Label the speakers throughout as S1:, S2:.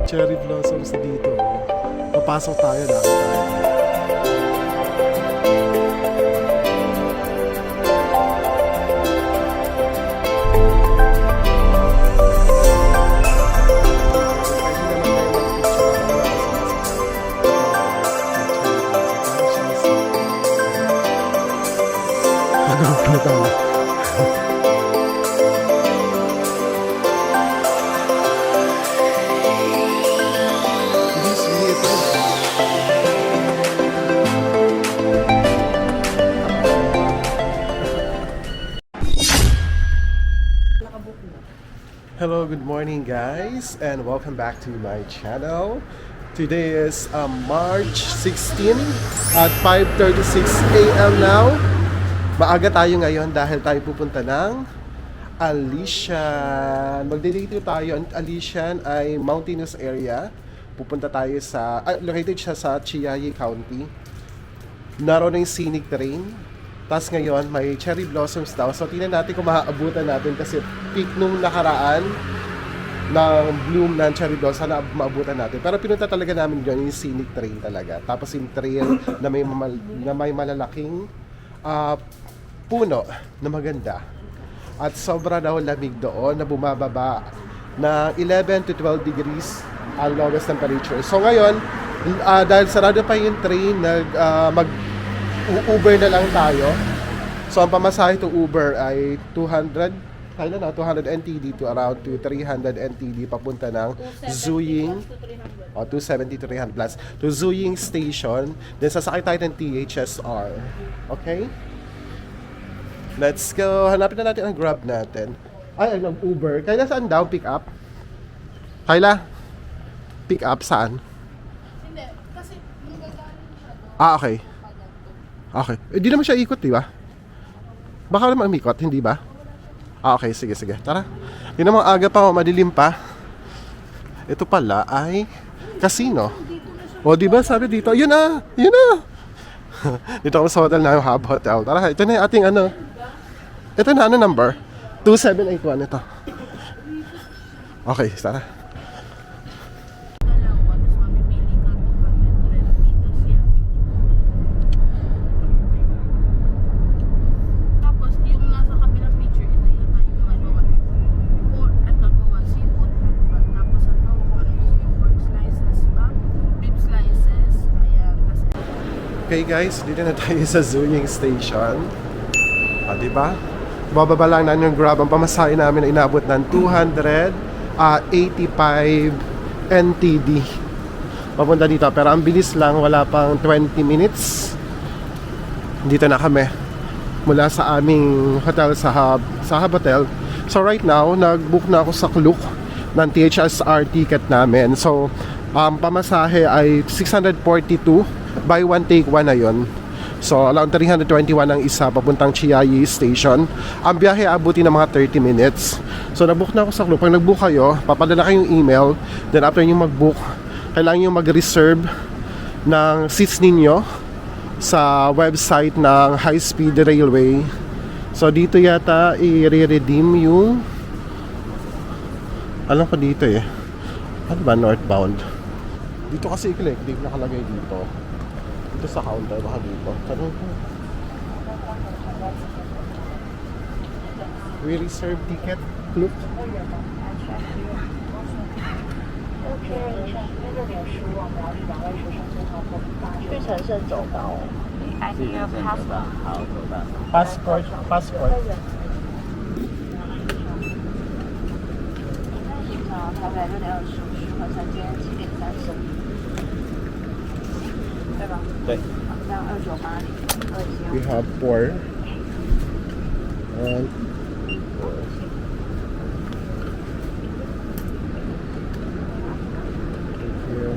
S1: Cherry blossoms dito. Papasok tayo, lakad tayo. Hello, good morning guys, and welcome back to my channel. Today is March 16 at 5:36 a.m. now. Maaga tayo ngayon dahil tayo pupunta ng Alishan. Magde-date tayo. Ang Alishan ay mountainous area. Pupunta tayo sa, located siya sa Chiayi County. Naroon yung scenic train. Tapos ngayon, may cherry blossoms daw. So, tingnan natin kung maaabutan natin kasi peak nung nakaraan ng bloom ng cherry blossom. Sana maabutan natin. Pero pinunta talaga namin yun, yung scenic train talaga. Tapos yung trail na may malalaking puno na maganda. At sobra daw lamig doon na bumababa na 11 to 12 degrees ang lowest temperature. So ngayon, dahil sarado pa yung train, Uber na lang tayo. So ang pamasahe to Uber ay 200 NTD to around to 300 NTD papunta ng Zuying 270 to 300 plus to Zuying Station. Then sasakay tayo ng THSR. Okay? Let's go. Hanapin na natin ang Grab natin. Ay, ang Uber. Kaya saan daw? Pick up? Kayla? Pick up saan?
S2: Hindi. Kasi magagaling siya.
S1: Okay. Okay. Hindi naman siya ikot, di ba? Baka naman umikot, hindi ba? Okay, sige. Tara. Hindi naman aga pa, madilim pa. Ito pala ay casino. O, di ba? Sabi dito, yun na! Dito ako sa hotel na yung Hub Hotel. Tara, ito na yung ating ano. Ito na, ano number? 2781, ito. Okay, tara. Okay guys, dito na tayo sa Zuying Station. Diba? Bababa lang na yung Grab. Ang pamasahe namin na inabot ng 285 NTD. Papunta dito. Pero ang bilis lang, wala pang 20 minutes. Dito na kami. Mula sa aming hotel sa Hub Hotel. So right now, nag-book na ako sa Klook ng THSR ticket namin. So, pamasahe ay 642. Buy one take one na yun. So around 321 ang isa papuntang Chiayi Station. Ang biyahe abuti ng mga 30 minutes. So nag-book na ako sa Klook. Pag nag-book kayo, papadala kayong email. Then after nyo mag-book, kailangan nyo mag-reserve ng seats ninyo sa website ng High Speed Railway. So dito yata i-redeem yung alam ko dito ano ba, northbound. Dito kasi i-click, di nakalagay dito. Dito sa counter, baka dito. Tanong ko. We reserve ticket, Klook. Passport. We have 4 and 4. Here.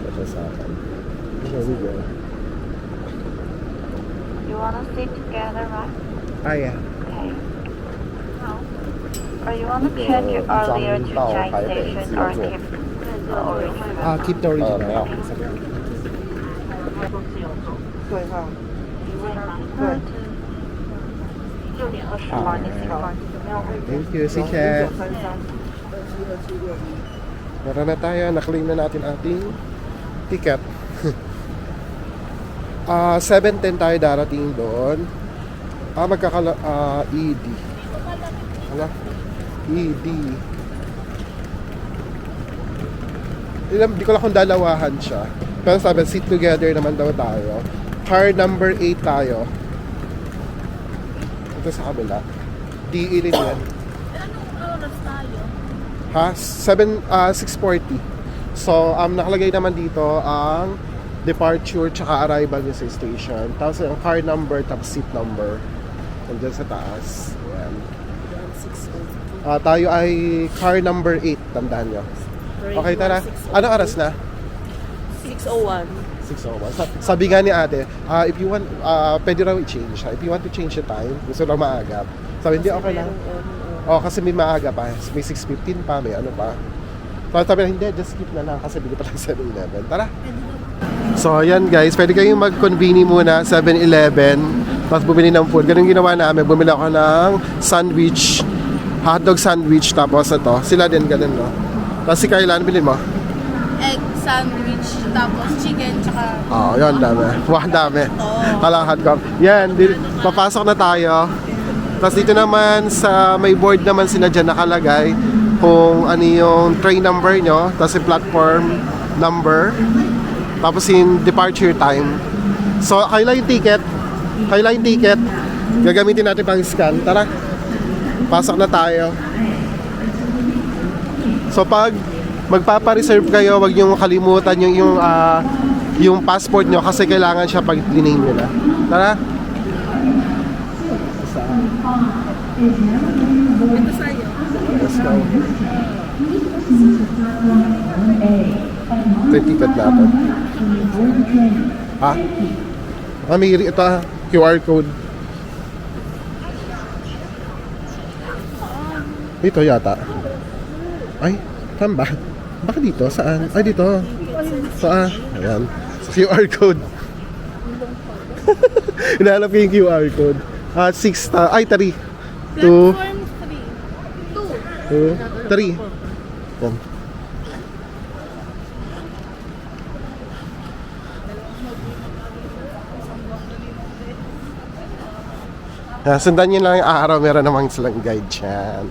S1: Ito sa akin. Here we go.
S3: You want to sit together, right?
S1: Yeah.
S3: Okay. Now, are you want to change your earlier to Chai station or keep the original?
S1: Keep the original.
S3: 对哈，对。6:20吗？你好，有没有？
S1: Thank you, si Chef. Meron na tayo, na-claim na natin ating ticket. 7:10 tayo darating doon. ED. Ano? ED. Di ko lang kung dalawahan siya. Pero sabi, sit together naman daw tayo. Car number 8 tayo. Ito sa kabila. DE rin yan.
S2: Anong oras tayo?
S1: Ha? 6:40. So, nakalagay naman dito ang departure tsaka arrival niya sa station. Tapos ang car number tapos seat number. Nandiyan sa taas. Ayan. Tayo ay car number 8. Tandaan nyo. Okay, tara. Anong oras na?
S2: 6:01.
S1: 6:01. Sabi nga ni ate, if you want, pwede raw i-change. If you want to change the time, gusto lang maagap. Sabi, hindi, okay lang. Kasi may maaga pa. May 6:15 pa, may ano pa. Sabi na, hindi, just skip na lang kasi bigyan pa lang 7-Eleven. Tara! So, ayan guys, pwede kayong mag-convene muna 7-Eleven tapos bumili ng food. Ganun ginawa namin, bumili ako ng sandwich, hotdog sandwich, tapos ito. Sila din, ganun, no? Tapos si Kayla, ano bilhin mo?
S2: Egg sandwich, tapos chicken, tsaka...
S1: Yun, dami. Wah, dami. Halang hotdog. Yan, papasok na tayo. Tapos dito naman sa may board naman sila dyan nakalagay kung ano yung train number nyo, tapos yung platform number, tapos yung departure time. So, kailan yung ticket? Gagamitin natin pang scan. Tara, pasok na tayo. So, pag magpapa-reserve kayo, wag nyo kalimutan yung passport nyo kasi kailangan siya pag diname nyo na. Tara.
S2: Ito sa'yo.
S1: Let's go. Ito yung ticket natin. Ha? May ito QR code. Ito yata. Ay, saan ba? Baka dito? Saan? Ay, dito. Saan? Ayan. Sa QR code. Hinahanap ko yung QR code. 6, ay, 3. 2,
S2: Platform 3. 2.
S1: 3. Yan. Sundan nyo lang yung araw, meron namang silang guide dyan.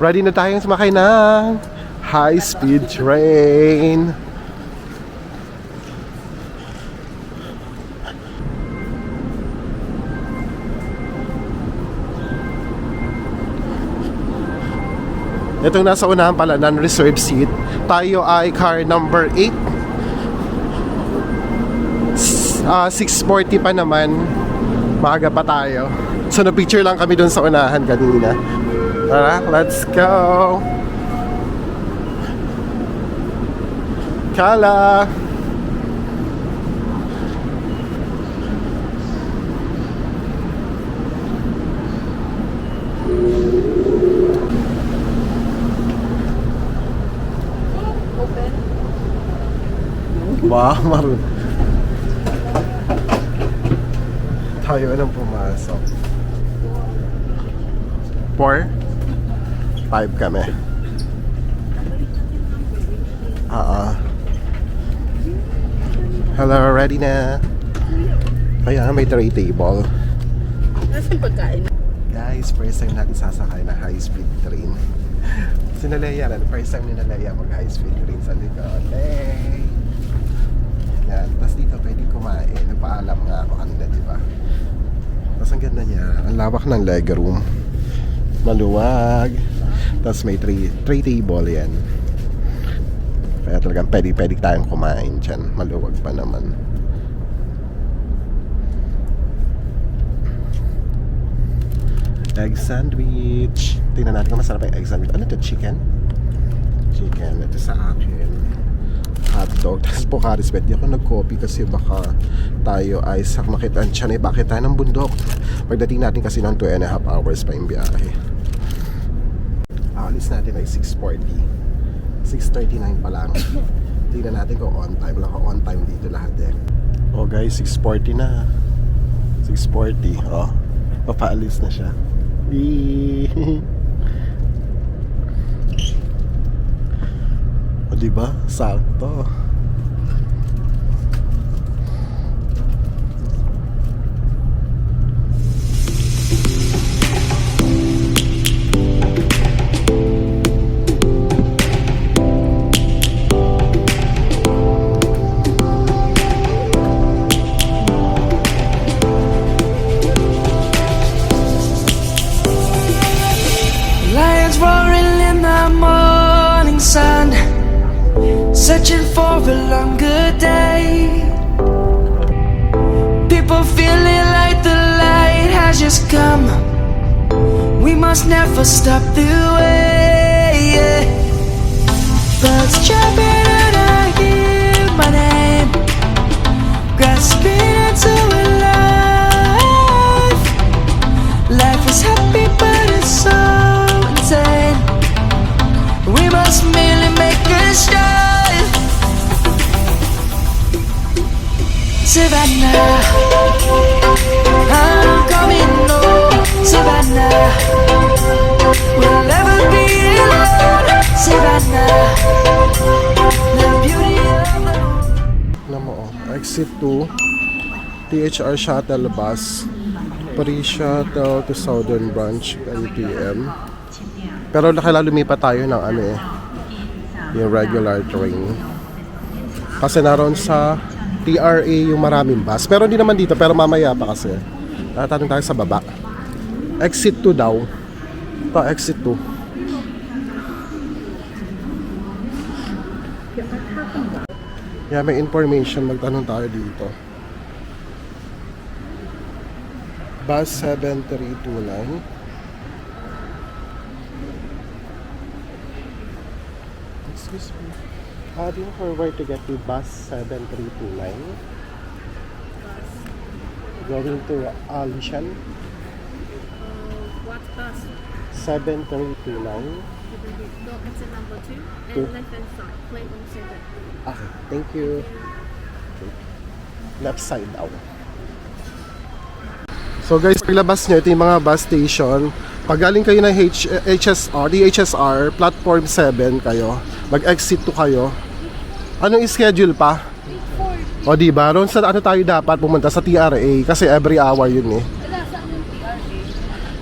S1: Ready na tayong sumakay ng high-speed train. Itong nasa unahan pala, non-reserved seat. Tayo ay car number 8. 6:40 pa naman. Maaga pa tayo. So, na-picture lang kami dun sa unahan kanina. Tara, let's go! Kala! Wow, marun. Tayo nang pumasok. 4? 5 kami. Hello, ready na? Kaya may tray table.
S2: Nasaan pagkain?
S1: Guys, first time natin sasakay na high-speed train. Si Nalea rin, first time ni Nalea mag high-speed train sa likod. Hey! Yan, tapos dito pwede kumain. Nagpaalam nga ako kanina, di ba? Tapos ang ganda niya, ang lawak ng legroom. Maluwag. Tapos may tray table yan. Kaya talagang pwede tayong kumain dyan. Maluwag pa naman. Egg sandwich. Tingnan natin kung masarap yung egg sandwich. Ano ito? Chicken? Chicken. Ito sa akin. Hotdog. Tapos Bucharest Bet. Di ako nag-copy kasi baka tayo ay makitaan siya na bakit tayo ng bundok. Pagdating natin kasi ng 2.5 hours pa yung biyahe. Alis natin ay 6:40. 6:39 pa lang. Tingnan natin kung on time. Wala ko on time dito lahat. Oh guys, 6:40 na. 6:40. Oh, papaalis na siya. O diba? Sakto.
S4: Lions roaring in the morning sun, searching for a longer day. People feeling like the light has just come. We must never stop the way. Birds chirping and I hear my name, grasping into a life. Life is happy but it's so insane. We must merely make a start. Savannah, I'm coming home. Savannah, we'll never be alone. Savannah, the beauty of the world.
S1: Alam mo, exit 2, THR shuttle bus, pre-shuttle to Southern Branch, LPM. Pero nakala lumipat tayo ng ano eh, yung regular train. Kasi naroon sa TRA yung maraming bus. Pero hindi naman dito, pero mamaya pa kasi. Tatanong tayo sa baba. Exit 2 daw. Ito, exit 2. Yeah, may information. Magtanong tayo dito. Bus 7329. Excuse me. Do you know where to get the bus 7329? Going to Alishan?
S2: What bus?
S1: 7329.
S2: Go exit number 2
S1: Two.
S2: and left hand side, platform 7.
S1: Okay, thank you. Left side daw. So guys, paglabas nyo, ito yung mga bus station. Pag galing kayo ng DHSR, platform 7 kayo, mag-exit 2 kayo. Anong schedule pa? O diba, ron sa ano tayo dapat pumunta sa TRA kasi every hour yun eh.
S2: Wala saan yung TRA?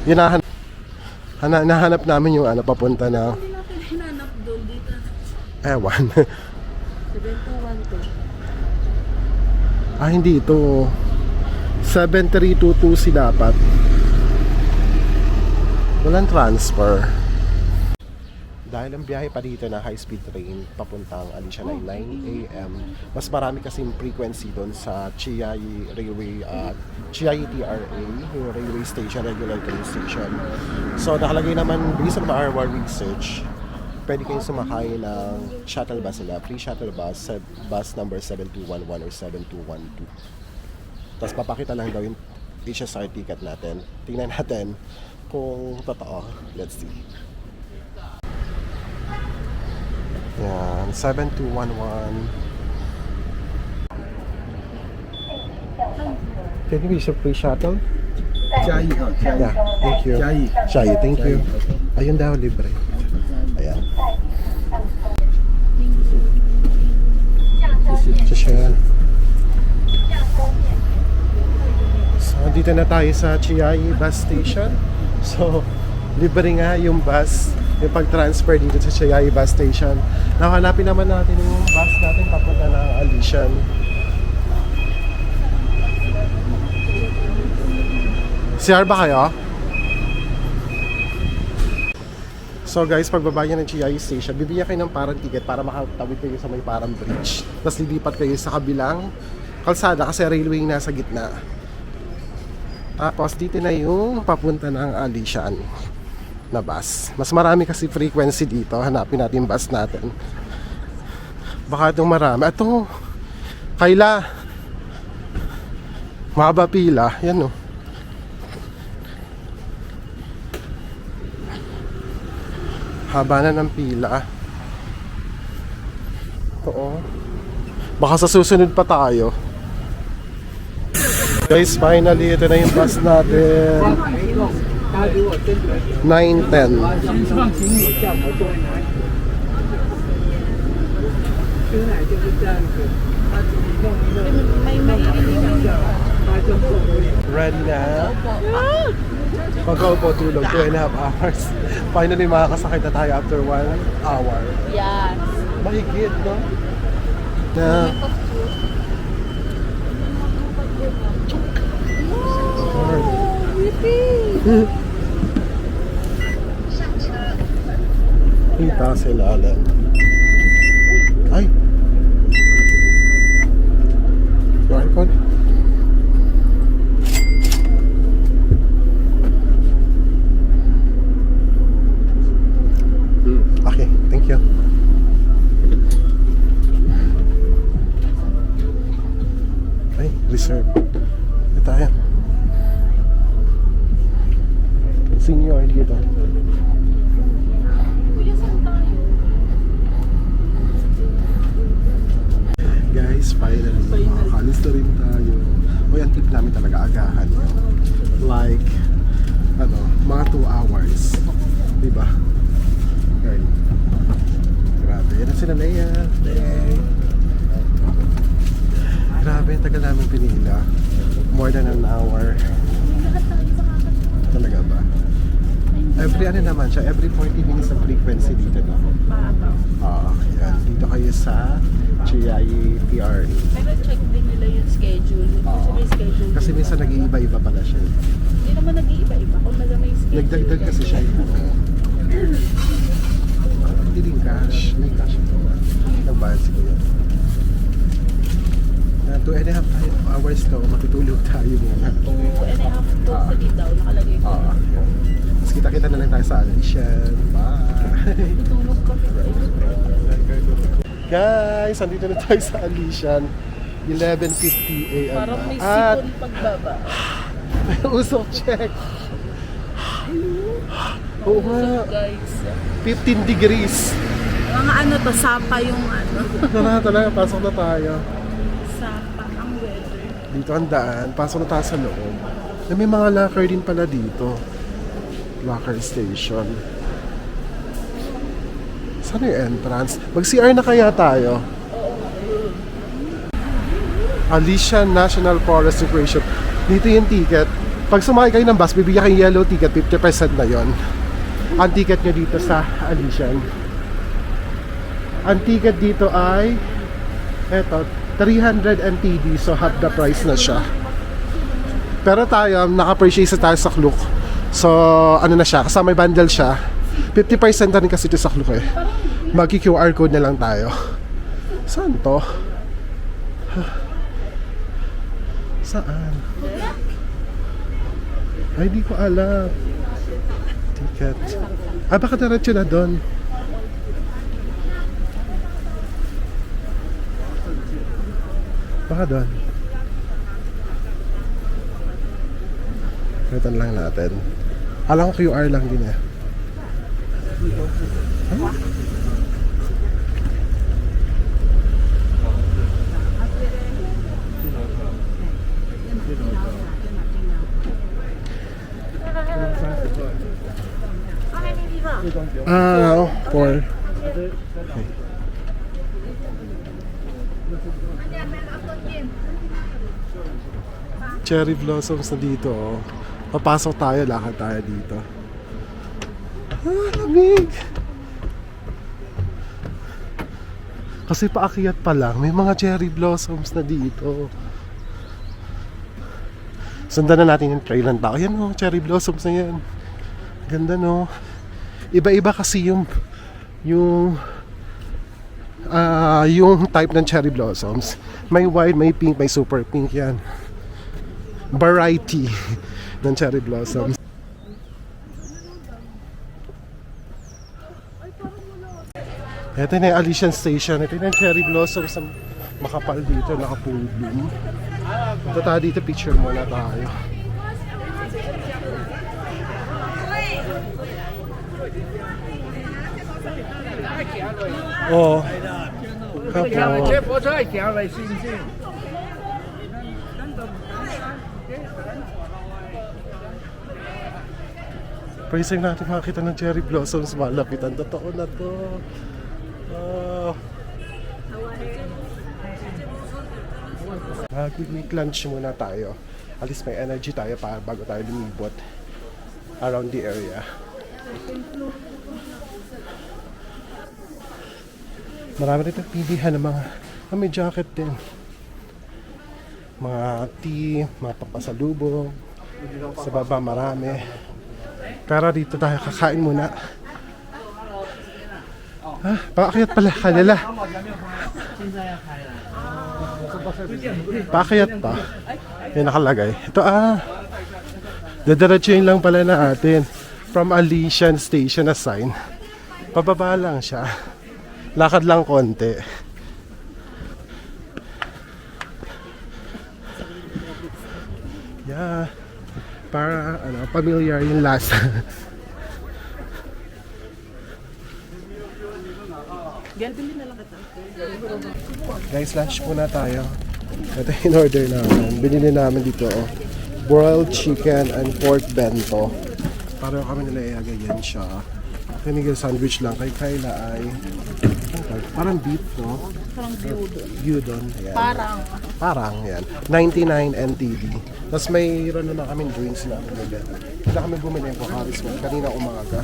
S1: Yun nahanap namin yung ano papunta na
S2: Hindi natin hinanap doon dito.
S1: ewan.
S2: 7212.
S1: Hindi ito. 7322 si dapat. Walang transfer. Dahil ang biyahe pa dito na high-speed train papuntang Alishan ay 9 AM. Mas marami kasing frequency doon sa Chiayi Railway Chiayi TRA, yung railway station, regular train station. So nakalagay naman, based on our research, pwede kayong sumakay ng shuttle bus nila, free shuttle bus, bus number 7211 or 7212. Tapos papakita lang daw yung HSR ticket natin. Tingnan natin kung totoo. Let's see. Yan, 7211. Can you use a free shuttle?
S5: Chiayi, Chiayi.
S1: Yeah, thank you. Chiayi, thank you. Ayun daw, libre. Ayan. Siya. So, dito na tayo sa Chiayi bus station. So, libre nga yung bus, yung pag-transfer dito sa Chiayi bus station. Nahanapin naman natin yung bus natin papunta ng Alishan. CR ba kayo? So guys, pagbaba niya ng Chiayi station, bibigyan kayo ng parang ticket para makatawid kayo sa may parang bridge. Tapos lilipat kayo sa kabilang kalsada kasi railway nasa gitna. Tapos dito na yung papunta ng Alishan na bus. Mas marami kasi frequency dito. Hanapin natin yung bus natin. Baka itong marami. Ito, Kayla. Mahaba pila. Yan o. Haba na ng pila. Ito o. Baka sa susunod pa tayo. Guys, finally, ito na yung bus natin. 9:10. Ready na? Pagkaupo tulog, 2.5 hours. Finally, makakasakit na tayo after 1 hour.
S2: Yes.
S1: Mahigit, no? Na, kita sa ilalim. Ay! Your iPod? Okay, thank you. Ay, reserve. Ito tayo. Senior dito. Guys, finally, makakalis na rin tayo. Uy, ang trip namin talaga agahan. Like, mga 2 hours. Diba? Okay. Grabe, yan na sila Leia. Grabe, tagal namin pinila. More than an hour. Talaga ba? Every naman siya, every 40 minutes ang frequency dito, no? Yan. Dito kayo sa Chiayi PRA.
S2: Pero check din nila yung schedule. Kasi may schedule.
S1: Kasi minsan nag-iiba-iba pala siya.
S2: Hindi naman nag-iiba-iba. Kung may schedule.
S1: Nagdagdag kasi siya. Hindi din cash. May cash ito. Nagbayad siguro. 2.5 hours to, matutulog tayo muna.
S2: 2.5 totally daw. Nakalagay ko.
S1: Mas kita-kita na lang tayo sa Alician. Bye!
S2: Tutulog kami guys.
S1: Guys, andito na tayo sa Alician. 11:50 AM.
S2: Parang may
S1: At
S2: sipon pagbaba.
S1: may usok check. Oo nga.
S2: So guys.
S1: 15 degrees.
S2: Mga to, sapa yung
S1: Talaga, pasok na tayo.
S2: Sapa ang weather.
S1: Dito ang daan. Pasok na tayo sa loob. Na may mga locker din pala dito. Locker station. Saan yung entrance? Mag-CR na kaya tayo? Alician National Forest Recreation. Dito yung ticket. Pag sumakay kayo ng bus, bibigyan kayo yellow ticket, 50% na yon. Ang ticket nyo dito sa Alician. Ang ticket dito ay eto, 300 NTD, so half the price na siya. Pero tayo, naka-purchase tayo sa Klook. So, na siya, kasama may bundle siya. 50% na rin kasi ito sa Klook eh. Mag-QR code na lang tayo. Saan to? Saan? Ay, di ko alam. Ticket. Baka diretso na doon. Baka doon. Ito lang natin. Alam ko QR lang din eh. Huh? For cherry blossoms na dito. Oh. Papasok tayo, lakad tayo dito. Lamig! Kasi paakyat pa lang, may mga cherry blossoms na dito. Sundan na natin yung trail ng tao. Yan o, cherry blossoms na yan. Ganda no. Iba-iba kasi yung type ng cherry blossoms. May white, may pink, may super pink yan. Variety ng cherry blossoms. Ito na yung Alician Station. Ito na yung cherry blossoms na makapal dito, naka-full bloom. Ito tayo dito, picture muna tayo. Oh. Kapo. First time natin makakita ng cherry blossoms malapitan. Totoo na to. Mag-quick lunch muna tayo. At least may energy tayo para bago tayo lumibot around the area. Marami rin pilihan ng mga may jacket din. Mga tea, mga papasalubong. Sa baba marami. Pero dito tayo kakain muna. Paakyat pala kanila. Paakyat pa. May nakalagay. Ito dadiretsuhin lang pala natin. From Alishan Station na sign. Pababa lang siya. Lakad lang konti. Yeah. Para familiar yung last. Guys, lunch muna tayo. Ito in order namin. Binili namin dito broiled chicken and pork bento. Para kami nila iagayan siya. Kanigil sandwich lang. Kay Kyla ay parang beef, no?
S2: Parang
S1: Gyudon. Ayan.
S2: Parang.
S1: Yan. 99 NTD. Tapos mayroon na kaming drinks na bumili. Kailan kami bumili po, Harris mo. Kanina umaga.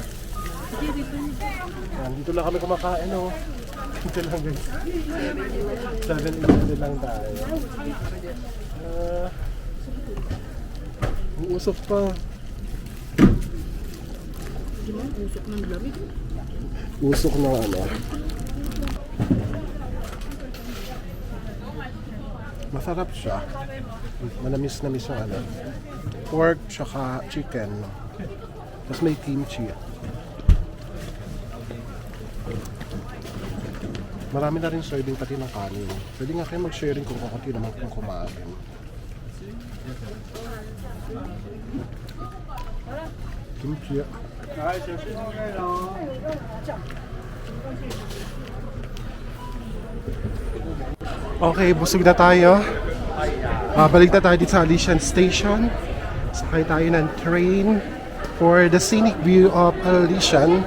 S1: Yan, dito lang kami kumakain, no? Dito lang, guys. 7-11 lang tayo. Uusok pa. Usok ng masarap siya. Manamis-namis yung pork tsaka chicken. Tapos may kimchi. Marami na rin serving pati ng kanin. Pwede nga kayo mag-sharing kung kakati naman kung kumain. Kimchi. Okay, busog na tayo. Balik na tayo dito sa Alishan Station. Sakay tayo ng train for the scenic view of Alishan.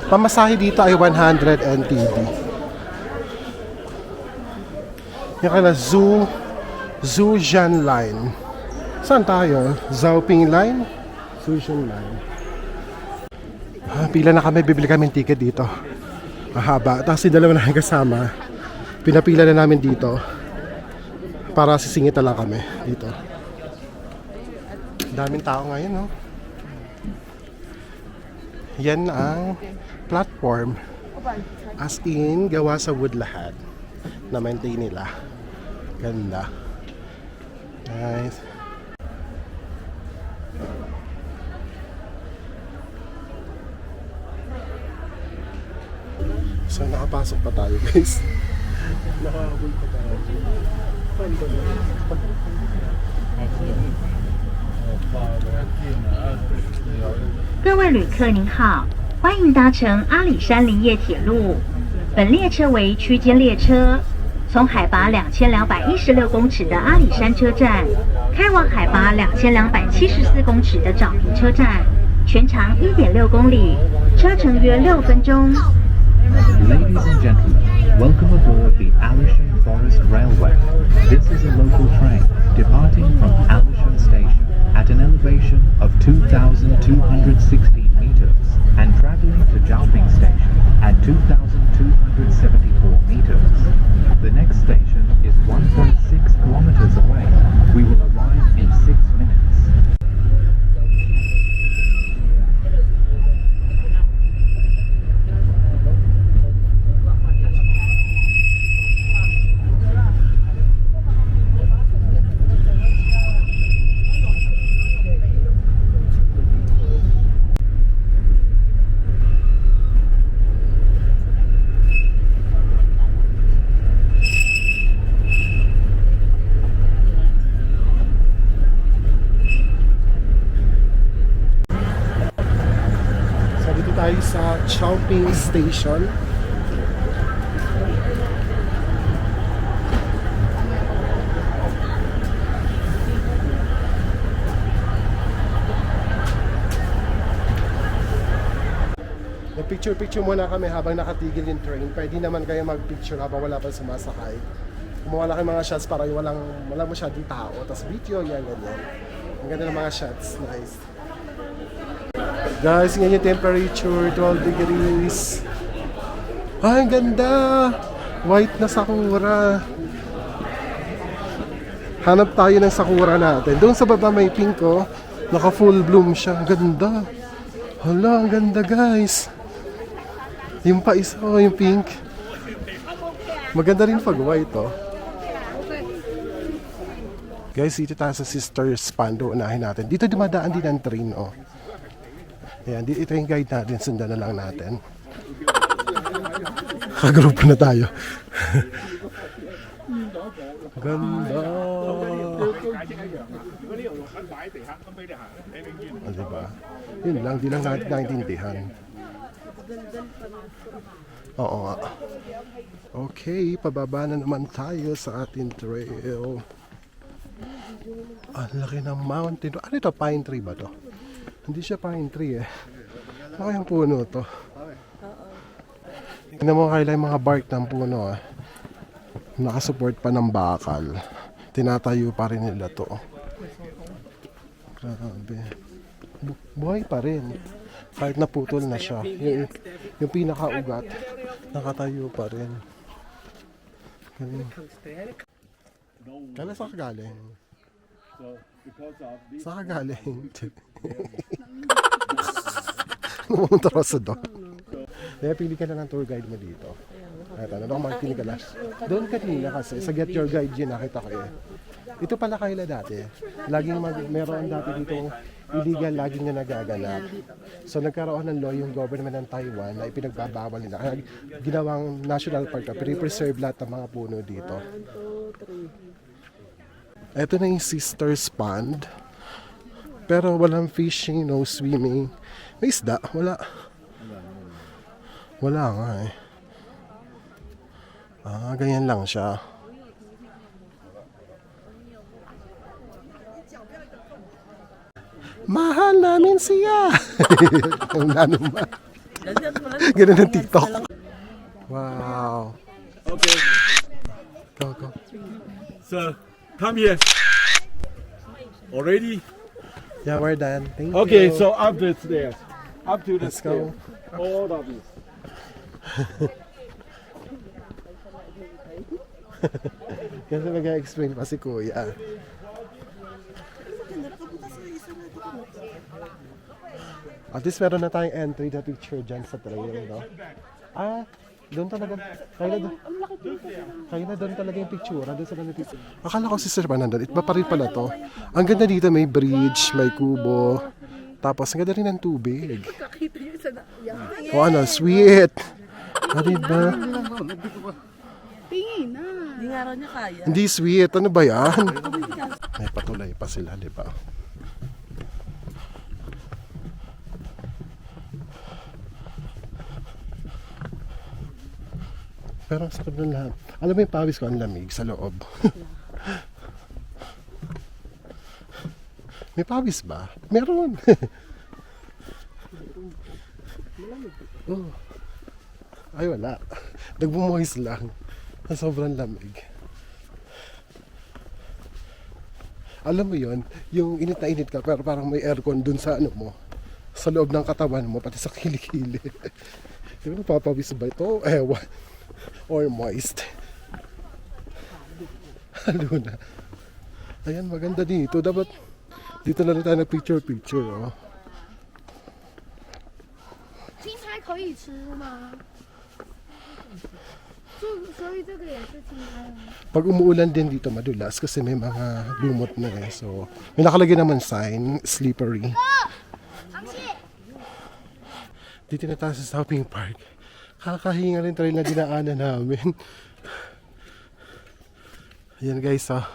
S1: Pamasahe dito ay 100 NTD. Yung kala Zhujian Line. Saan tayo? Zhaoping Line? Zhujian Line. Pila na kami, bibili kami ng ticket dito. Mahaba. Tapos yung dalawa na kasama, pinapila na namin dito para sisingit na lang kami dito. Daming tao ngayon, no? Yan ang platform. As in, gawa sa wood lahat. Na-maintain nila. Ganda. Nice. So, nakapasok pa tayo, guys. Nakahabol pa tayo. Fun ba na?
S6: 各位旅客您好，欢迎搭乘阿里山林业铁路。本列车为区间列车，从海拔2216公尺的阿里山车站开往海拔2274公尺的沼平车站，全长1.6公里，车程约6分钟。
S7: Ladies and gentlemen, welcome aboard the Alishan Forest Railway. This is a local train departing from Alishan Station at an elevation of 2,216 meters and traveling to Zhaoping Station at 2,274 meters. The next station is 1.6 kilometers away. We will arrive in 6 minutes.
S1: Tayo sa Zhaoping Station. Picture-picture muna kami habang nakatigil yung train. Pwede naman kayo mag-picture habang wala pa sumasakay. Kumuha lang kayo mga shots para yung walang masyadong tao. Tapos video, yan, ganyan. Ang ganda ng mga shots. Nice. Guys, yan yung temperature. 12 degrees. Ay, ang ganda! White na sakura. Hanap tayo ng sakura natin. Doon sa baba may pink, oh. Naka full bloom siya. Ang ganda. Hala, ang ganda, guys. Yung pa isa, oh, yung pink. Maganda rin pag white, oh. Guys, dito tayo sa Sisters Pond. Unahin natin. Dito dumadaan din ang train, oh. Ayan, ito yung guide natin. Sundan na lang natin. Kagrupo na tayo. Ganda. Oh, diba? Yun lang, di lang natin naintindihan. Oo nga. Okay, pababa na naman tayo sa ating trail. Ang laki ng mountain. Ano ito? Pine tree ba to? Hindi siya pine tree eh. Ano kayang puno to? Tingnan mo kailan yung mga bark ng puno ah. Nakasupport pa ng bakal. Tinatayo pa rin nila to. Grabe. Buhay pa rin. Kahit naputol na siya. Yung pinakaugat, nakatayo pa rin. Kailan saan ka galing? Saan ka galing? Namunta ka sa doon. Kaya pili ka na ng tour guide mo dito. Eto, ano bang marketing ka lang? Doon kanina kasi, sa Get Your Guide yun, nakita ko eh. Ito pala kaila dati. Meron dati ditong illegal, laging na nagaganap. So nagkaroon ng law yung government ng Taiwan na ipinagbabawal nila. Kaya ginawang national park na, pre-preserve lahat ng mga puno dito. Ito na yung Sisters Pond. Pero walang fishing, no swimming. May isda, wala. Wala nga eh. Ganyan lang siya. Mahal namin siya. Ang nanuman. Ganun ang TikTok. Wow.
S5: Okay,
S1: Go.
S5: so come here. Already?
S1: Yeah, we're done. Thank
S5: Okay,
S1: you.
S5: so up the stairs. Up to the
S1: Let's go.
S5: stairs. All of this.
S1: Kasi mag-explain pa si Kuya. At least meron na tayong entry na picture dyan sa trail, no? Doon talaga. Kaya na doon talaga yung picture. Doon sa mga picture. Akala ko si Sir ba nandun? Iba pa rin pala to. Ang ganda dito, may bridge, may kubo. Tapos ang ganda rin ng tubig. O ano, sweet. Diba?
S2: Tingin na. Hindi nga raw niya kaya.
S1: Hindi sweet. Ano ba yan? May patulay pa sila, di ba? Pero ang sarap ng lahat. Alam mo yung pawis ko, ang lamig sa loob. May pawis ba? Meron. Oh. Ay, wala. Nagbumoist lang. Sobrang lamig. Alam mo yon, yung init na init ka pero parang may aircon dun sa ano mo, sa loob ng katawan mo, pati sa kilikili. Di ba napapawis ba ito? Ewan. Or moist. Halo na. Ayan, maganda dito. Dapat dito na rin tayo na picture-picture. Oh.
S2: 青苔可以吃吗？所以这个也是青苔吗？
S1: Pag umuulan din dito madulas kasi may mga lumot na eh. So, may nakalagay naman sign, slippery. Dito na tayo sa shopping park. Kakahinga rin trail na dinaanan namin. Ayan guys, oh.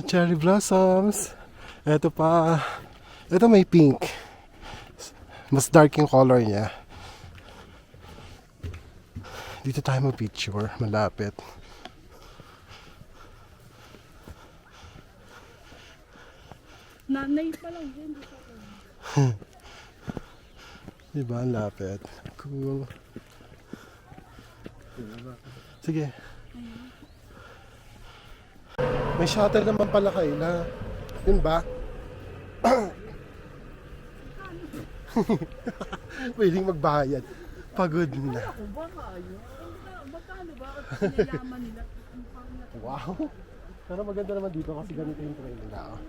S1: Cherry blossoms. Ito pa. Ito may pink. Mas dark yung color niya. Dito tayo mag-picture. Malapit.
S2: Nanay pa lang din.
S1: Diba? Ang lapit. Cool. Sige. May shuttle naman pala Kayla. Yun ba? Pwedeng magbayad. Pagod na. Wow. Pero maganda naman dito kasi ganito yung train nila. Oh.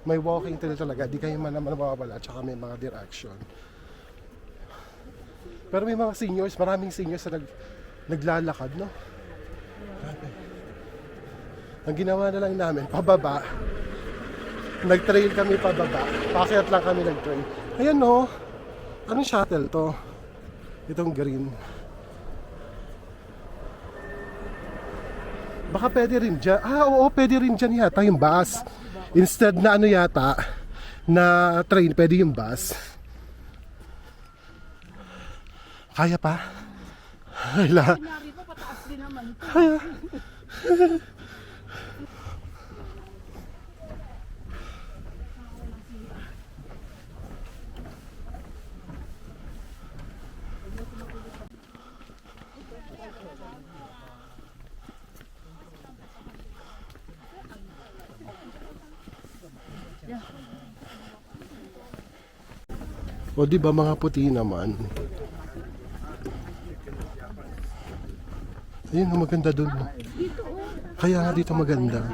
S1: May walking trail talaga. Di kayo man naman mawawala. Tsaka may mga direction. Pero may mga seniors. Maraming seniors na naglalakad, no? Grabe. Ang ginawa na lang namin, pababa. Nag-trail kami pababa. Pakyat lang kami nag-trail. Ayan, no? Anong shuttle to? Itong green. Baka pwede rin dyan. Oo, pwede rin dyan yata yung bus. Instead na ano yata, na train, pwede yung bus. Kaya pa? Hala. Kaya. O di ba mga puti naman? Ayun, maganda dun. Kaya nga dito maganda.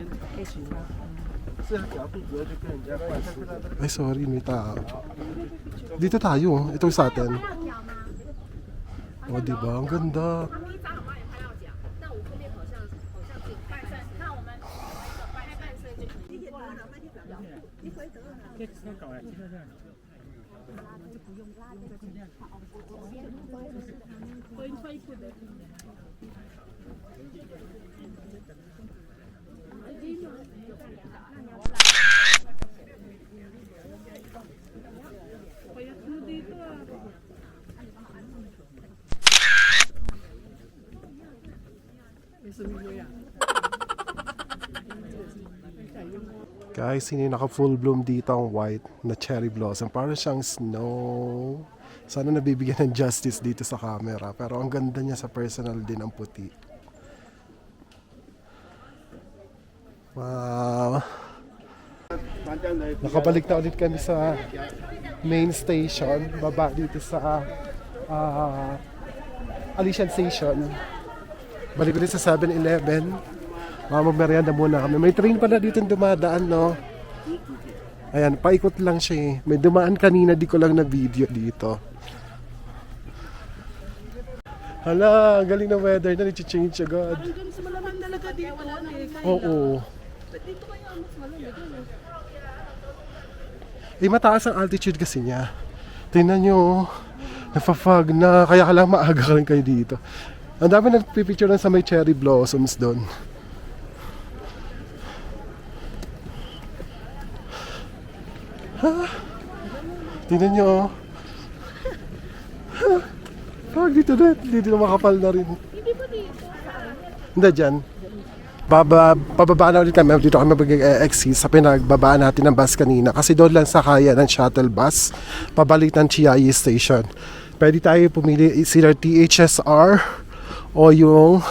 S1: Ay, sorry, may tao. Dito tayo, ito sa atin. O di ba? Ang ganda. Guys, hindi naka full bloom dito ang white na cherry blossom. Parang siyang snow. Sana nabibigyan ng justice dito sa camera. Pero ang ganda niya sa personal din ang puti. Wow. Nakabalik na ulit kami sa main station. Baba dito sa Alishan Station. Balik ulit sa 7-Eleven. Magmerienda muna kami. May train pala dito dumadaan, no? Ayan, paikot lang siya eh. May dumaan kanina, di ko lang na video dito. Hala, galing na weather na, nag-change agad.
S2: Hanggang sa malamang talaga dito.
S1: Oo.
S2: Dito kaya mas malamig.
S1: Eh, mataas ang altitude kasi niya. Tingnan nyo, napafog na. Kaya lang maaga ka rin kayo dito. Ang dami nagpipicture lang sa may cherry blossoms doon. Ha? Tingnan nyo, oh. Pag dito na, dito na makapal na rin.
S2: Hindi ba dito?
S1: Hindi, dyan. Pababa na ulit kami. Dito kami mag-exit sa pinagbabaan natin ng bus kanina. Kasi doon lang sakaya ng shuttle bus. Pabalik ng Chiayi Station. Pwede tayo pumili either THSR o yung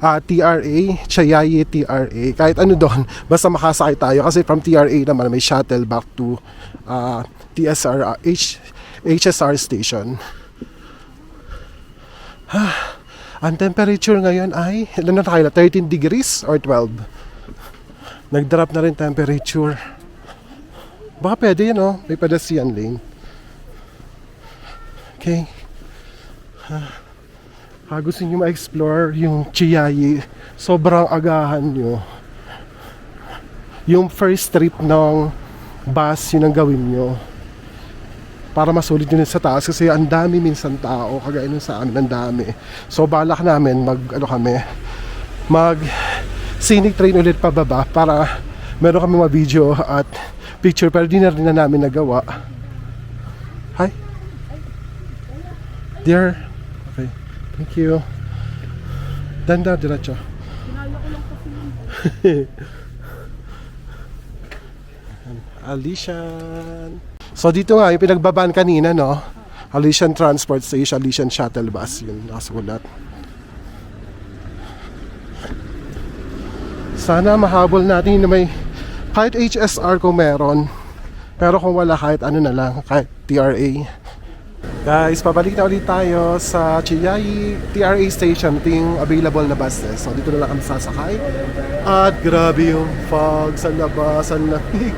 S1: TRA, Chiayi TRA. Kahit ano doon, basta makasakay tayo. Kasi from TRA naman may shuttle back to HSR Station. Ang temperature ngayon ay, ilan na tayo, 13 degrees or 12? Nag-drop na rin temperature. Baka pwede yan, oh. May pedestrian lane. Okay. Gusto nyo ma-explore yung Chiayi, sobrang agahan nyo. Yung first trip ng bus, yun ang gawin nyo. Para masulit yun sa taas kasi ang dami minsan tao, kagaya nun sa amin, ang dami. So balak namin mag scenic train ulit pababa para meron kami mga video at picture, pero di na rin na namin nagawa. Hi. Dear. Okay. Thank you. Danda, diretso. Alishan. So dito nga, yung pinagbabaan kanina, no? Aleutian Transport Station, Aleutian Shuttle Bus, yun nakasulat. Sana mahabol natin na may kahit HSR kung meron, pero kung wala kahit ano na lang, kahit TRA. Guys, pabalik na ulit tayo sa Chiayi TRA Station. Ito yung available na buses. So dito na lang kami sasakay. At grabe yung fog sa labas, ang lamig.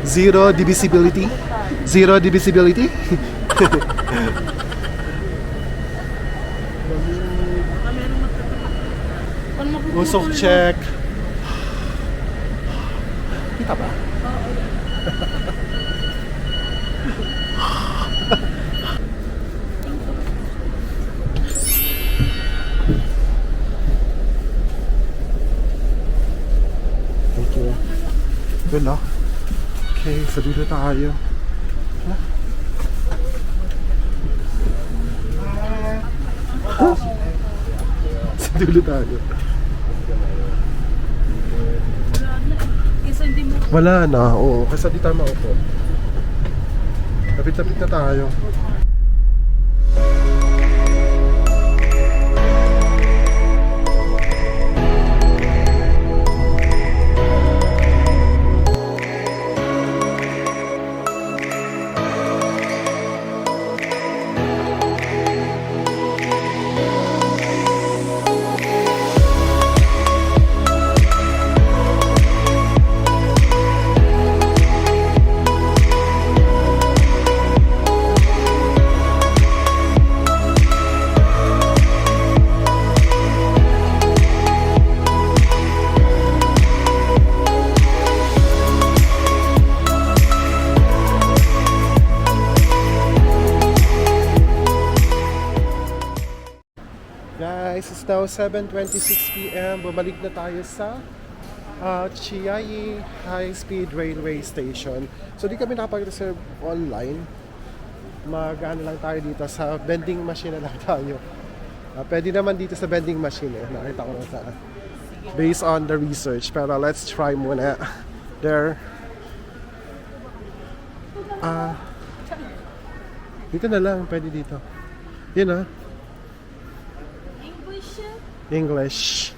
S1: Zero divisibility. Zero divisibility. Usok check. Kita ba? Thank you. Good luck. Okay, so dito tayo. Sa dulo tayo.
S2: Kasi hindi mo
S1: Wala na, oo. Kasi di tayo maupo. Lapit-lapit na tayo. Guys, it's now 7:26 p.m. Bumalik na tayo sa Chiayi High Speed Railway Station. So di kami nakapag-reserve online. Mag-ano lang tayo dito sa vending machine na lang tayo. Pwede naman dito sa vending machine eh. Nakita ko na sa based on the research. Pero let's try muna. There. Dito na lang, pwede dito. Yun English.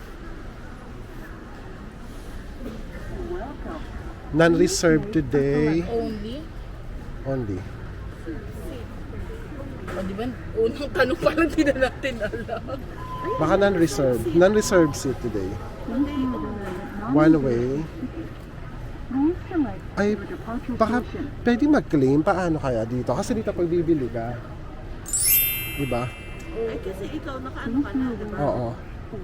S1: Non-reserved today. Only.
S2: O, di ba? Unang tanong pa lang din na natin alam.
S1: Baka non-reserved. Non-reserved seat today. One way. Ay, baka pwede mag-claim. Paano kaya dito? Kasi dito pag bibili ka. Diba?
S2: Ay, kasi ikaw nakaano ka na, di ba?
S1: Oo.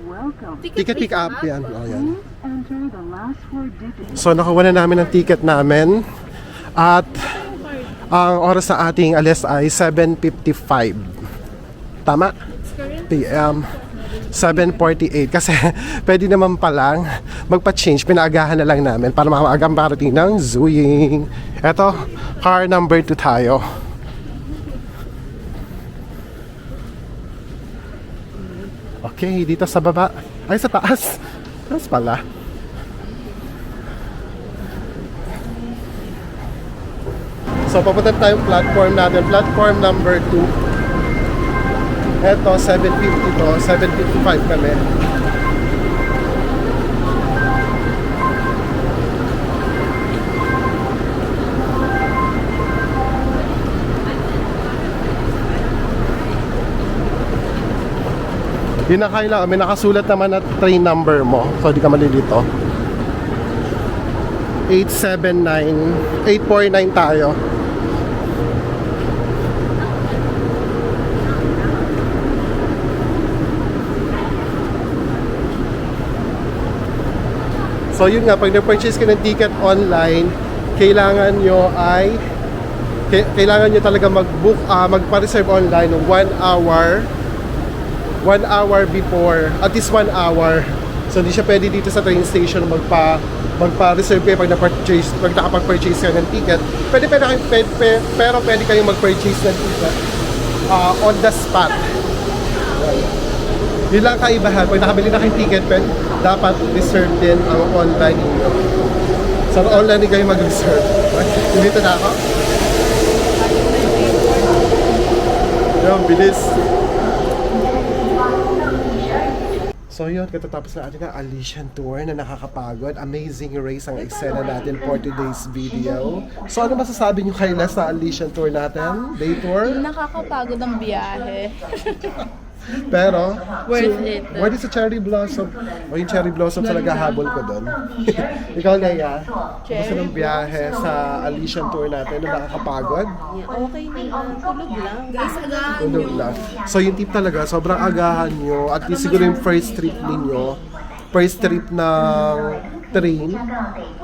S3: Welcome.
S1: Ticket pick up yan. O, yan.
S3: Enter the last 4 digits.
S1: So, nakuha na namin ang ticket namin. At ang oras sa ating alis ay 7:55. Tama? PM. 7:48. Kasi pwede naman palang magpa-change. Pinaagahan na lang namin para maagang parating ng Zuying. Eto, car number 2 tayo. Okay, dito sa baba. Ay, sa taas. Taas pala. So, papunta tayong platform natin. Platform number 2. Eto, 7:50 to. 7:55 kami. Yun na kailangan. May nakasulat naman na train number mo. So, di ka malilito. 849 tayo. So yun nga, pag na-purchase ka ng ticket online, kailangan nyo talaga mag-book, magpa-reserve online 1 hour before, at least 1 hour. So hindi siya pwede dito sa train station magpa-reserve kayo pag nakapag-purchase ka ng ticket. Pero pwede kayong mag-purchase ng ticket on the spot. Yun lang kaibahan. Pag nakabili na kayong ticket, dapat reserve din ang online ninyo. So online din kayo mag-reserve. Dito na ako. ang bilis. So yun, katatapos na ating Alician tour na nakakapagod. Amazing race ang eksena natin for today's video. So ano masasabi nyo kay Les sa Alician tour natin? Day tour?
S2: Nakakapagod ang biyahe.
S1: Pero,
S2: Worth it.
S1: worth it sa cherry blossom. O yung cherry blossom sa naghahabol ko doon. Ikaw, Leia, gusto ng biyahe sa Alician tour natin na nakakapagod?
S2: Okay na. Tulog lang. Guys, agahan
S1: Tulog lang. So yung tip talaga, sobrang agahan nyo. At least siguro yung first trip ninyo, first trip ng train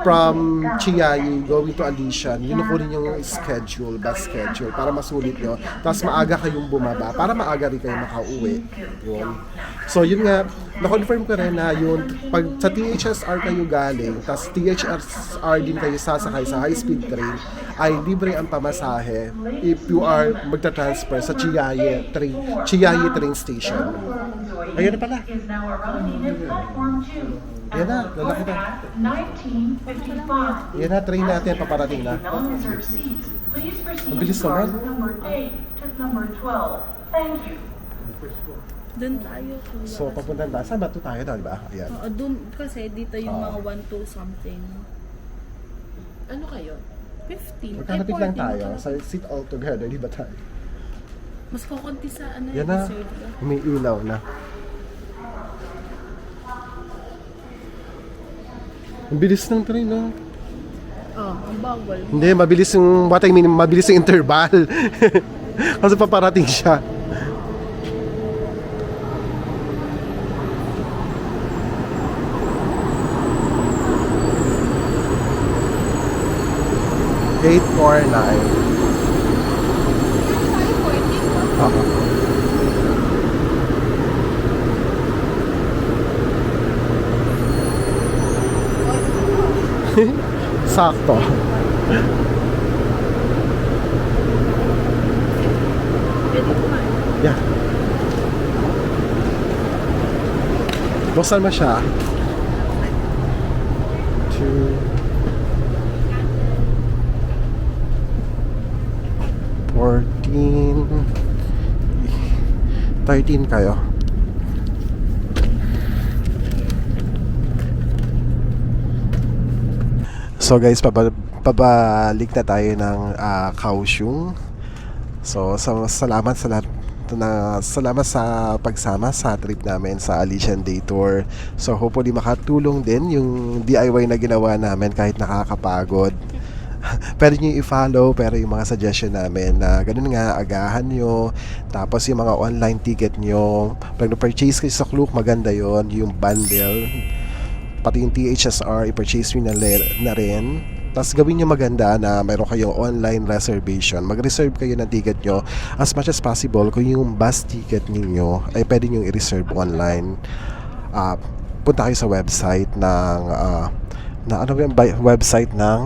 S1: from Chiayi going to Alician, yun po rin yung schedule, bus schedule, para masulit nyo. Tapos maaga kayong bumaba, para maaga rin kayo makauwi. Yun. So yun nga, na-confirm ko rin na yun, pag sa THSR kayo galing, tapos THSR din kayo sasakay sa high-speed train, ay libre ang pamasahe if you are magta-transfer sa Chiayi train station. Ayun na pala. Yan na, lalaki na. Yan na, train natin, paparating na. Ang bilis naman.
S2: Doon tayo.
S1: So, papunta na. Saan ba ito tayo daw, di ba? Ayan.
S2: Oo, doon kasi dito yung mga 1-2 something.
S8: Ano kayo?
S2: 15.
S1: Magkakapit lang tayo. So, sit all together, di ba tayo?
S2: Mas kukunti sa ano
S1: Yan na.
S2: reserve ka.
S1: May ilaw na. Ang bilis ng train, no?
S2: Ang bawal.
S1: Hindi, mabilis yung, what I mean, mabilis yung interval. Kasi paparating siya. Sakto. Yeah. Buksan mo siya. 2 14 13 kayo. So guys, pabalik na tayo ng Kaohsiung. So salamat sa lahat salamat sa pagsama sa trip namin sa Alician Day Tour. So hopefully makatulong din yung DIY na ginawa namin kahit nakakapagod. Pwede nyo i-follow, pero yung mga suggestion namin na ganun nga, agahan nyo. Tapos yung mga online ticket nyo, pag na-purchase kayo sa Klook, maganda yon, yung bundle. Pati yung THSR, i-purchase nyo na rin. Tapos gawin nyo maganda na mayroon kayong online reservation. Mag-reserve kayo ng ticket nyo as much as possible. Kung yung bus ticket ninyo ay pwede nyo i-reserve online. Punta kayo sa website ng website ng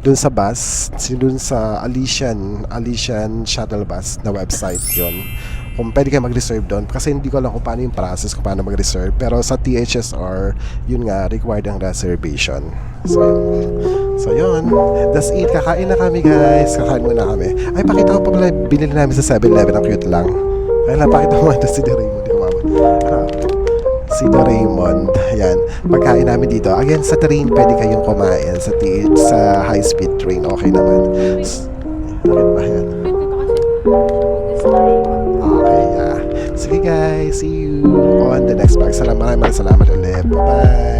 S1: dun sa bus, dun sa Alician shuttle bus na website yon. Kung pwede kayo mag-reserve doon, kasi hindi ko alam kung paano yung process, kung paano mag-reserve, pero sa THSR yun nga, required ang reservation. So yun, that's it. Kakain na kami guys, kakain muna kami. Ay, pakita ko pa pala, binili namin sa 7-Eleven, ang cute lang. Ay, pakita ko ito si Doraemon, di ko mabot. Si Doraemon, yan, pagkain namin dito. Again, sa train pwede kayong kumain, sa high-speed train, okay naman. Okay ba yan? Okay, yeah. Sige guys, see you on the next vlog. Maraming salamat ulit. Bye-bye.